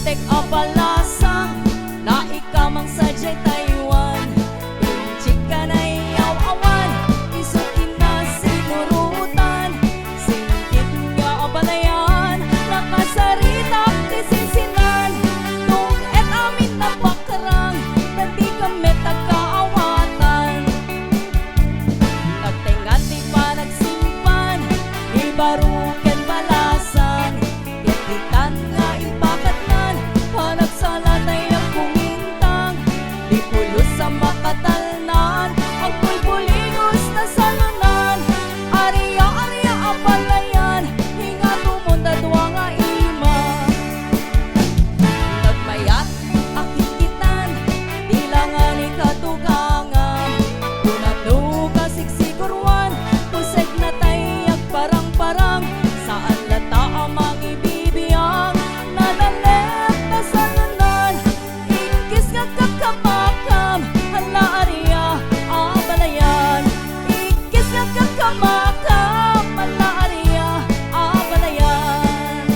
tek apalasang na ikamang sadyay Taiwan. Chika na iyaw awan, isukin na sinurutan. Singkit nga abalayan, nakasarita tisinsinan. Nung et amin na bakarang, nandi kami tagkaawatan. Nagtingati pa nagsimpan, ibaruken balasan. Yatitan nga ipakatnan, hanagsalatay ang kumintang. Di pulos sa makatalnan, ang pulpuligos na salunan. Ariya-ariya ang palayan, hinga tumunta duwa nga ima. Nagmayat akikitan, di lang nga ni katugangan. Punapno ka siksiguruan, puseg na tayag parang-parang. Saan lata ang mag-ibibiyang, nanalet na salunan. Ikis nga kakamakam, hala ariya ang balayan. Ikis nga kakamakam, hala ariya ang balayan.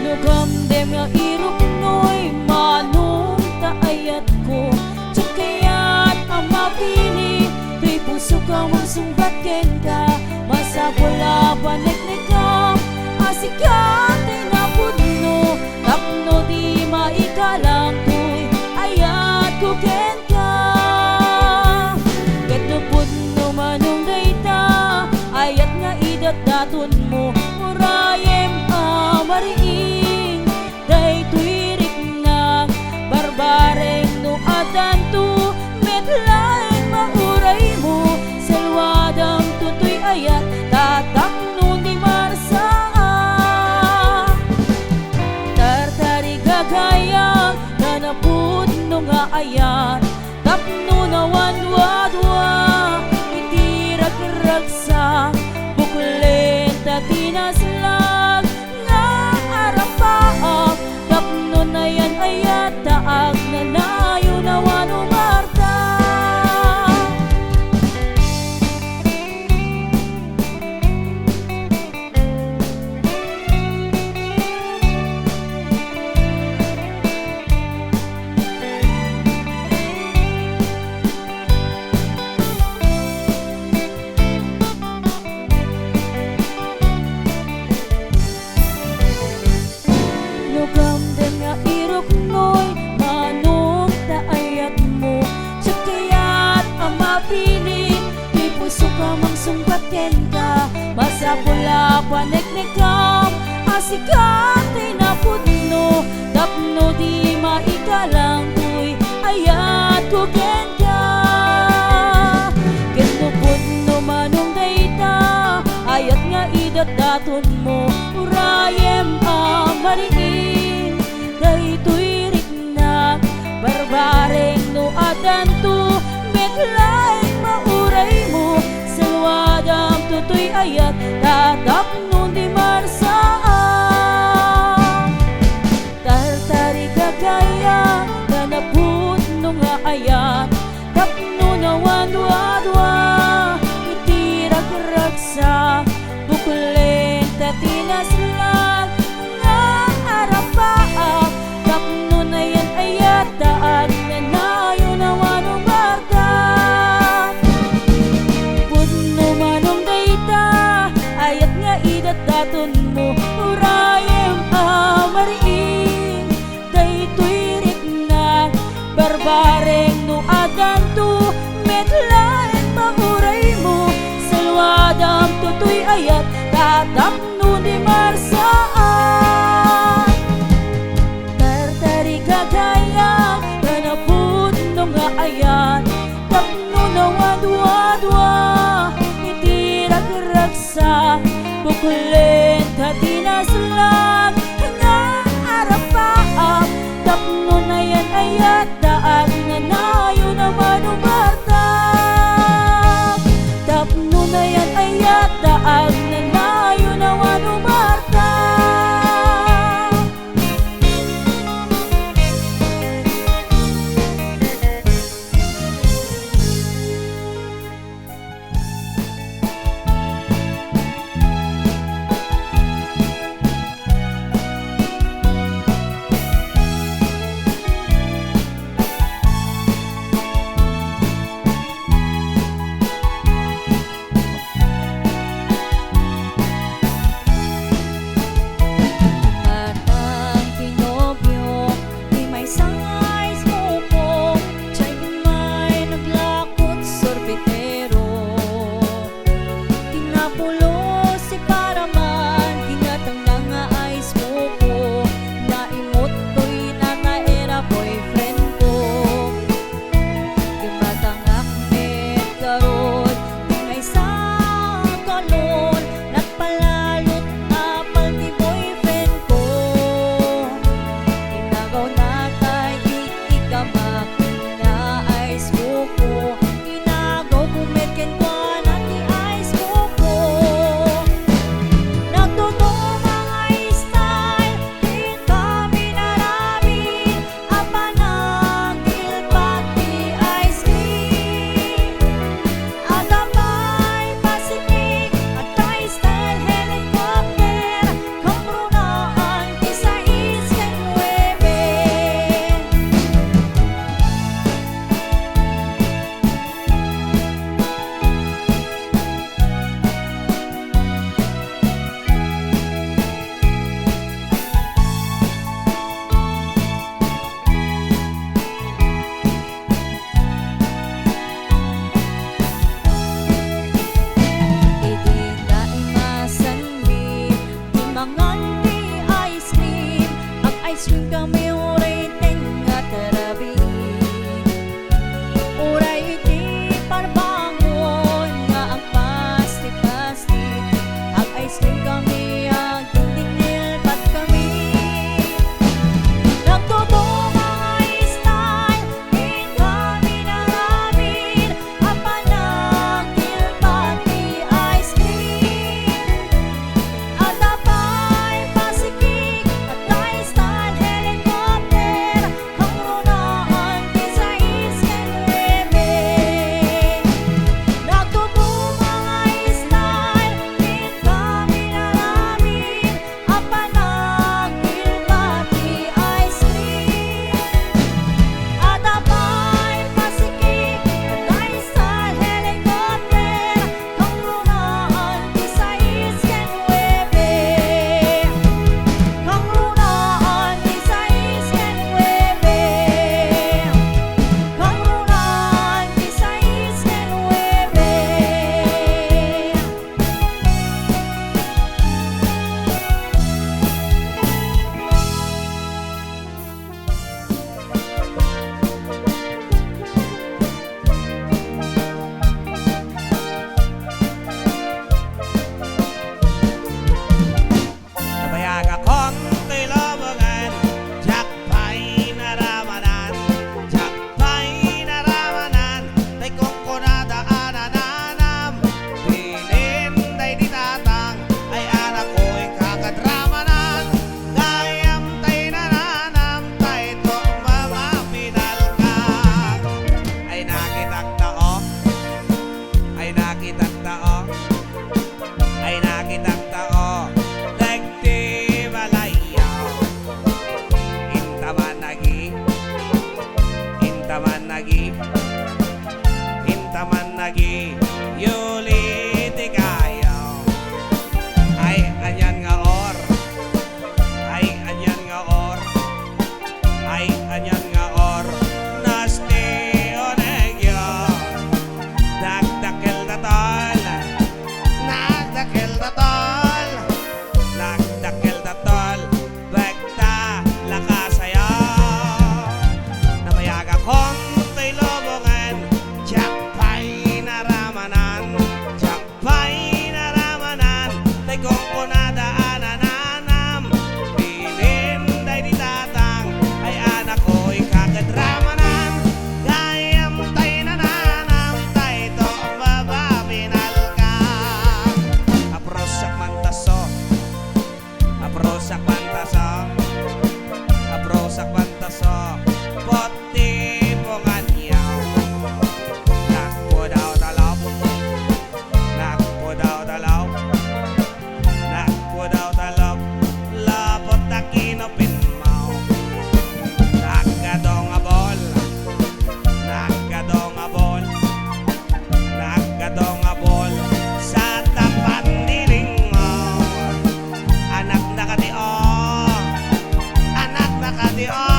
Nugamdem nga irok noy, manong taayat ko. Tsakayat ang mapili, kay puso ka mong sumbatin ka. Masapula paniknik ka, asikate na pudno. Tapno di maikalang ko'y ayat ko ken ka. Ket no pudno manong dayta, ayat nga idat daton mo. Murayem amariing, daytoy riknang barbareng no adanto. Medlaeng mauray mo, salwadang tutoy ayat, tatak no di marsaa. Tartari gagayang, nanapud no nga ayat, tapno na wanwadwa, itirag-ragsa, buklen tatinaslag, nga arapaak, tapno na yan ayat, taag na layo na wanumarta. Nugamdem nga irok noy, manong taayat mo. Tsakayat ang mapili, di puso ka mang sumbatin ka. Masapula paniknik ka, asikate na pudno. Tapno di maikalang ko'y ayat ko ken ka. Ket no pudno manong dayta, ayat nga idat daton mo. Urayem amariing, daytoy riknang barbareng no adanto. Medlaeng mauray mo, salwadang tutoy ayat, tatak no di marsaa. Tartari gagaya, nanapud no nga ayat, tapno na wanwadwa, itirag-ragsa, buklen tatinaslag, nga arapaak, tapno na yan ayat, taag na layo na wanumarta. Pudno manong dayta, ayat nga idat ikaw na kay ikamak na ice buko inago kumeken ko na ti ice buko nagtuto mga style di kami naramin apanagil pati ice cream at apay Pacific at tay style helicopter kamrunaan ti sa isken nuebe Iti naimasan mi di mangan di ice cream ag ice cream kami uray tenga terabi uray iti parbangon nga ang pasti-pasti ag ice cream kami ag tintinilpat kami nagtuto mga style di kami naramin apanagil pati ice cream at apay Pacific at tay style helicopter kamrunaan ti sa isken nuebe nagtuto mga style di kami naramin apanagil pati ice cream at apay Pacific at tay style helicopter kamrunaan ti sa isken nuebe kamrunaan ti sa isken nuebe kamrunaan ti sa isken nuebe Nabayag akong tilabangan, jakpay naramanan, jakpay naramanan, tay kong kunadaanan anam, bilin tay di tatang, ay anak ko'y kakadramanan, gayam tay nananam, tay to mamapinal ka. Ay nakitak tao, ay nakitak tao, ay nakitak tao, dagdi malayaw. Intaman nagi, intaman nagi, intaman nagi, yuli ti kayaw. Ay anyan nga or, ay anyan nga or, ay anyan nga or, nasti onegyo, dagdakel na tol, nagdakel na tol, nagdakel na tol, bagta lakasaya. Namayag akong tay lobongan, jakpay naramanan, jakpay naramanan, tay kong kunadaanan anam, bilin day di tatang, ay anak ko'y kakadramanan, gayam tay nananam, tay to bababinal ka. Aprosak mantaso, aprosak mantaso, aprosak mantaso, poti ponganyaw. Nakpo daw talaw, nakpo daw talaw, nakpo daw talaw, lapot na kinopinmaw. Nagkadong abol, nagkadong abol, nagkadong abol, sa tapat niling mo. Anak na kati o, anak na kati o,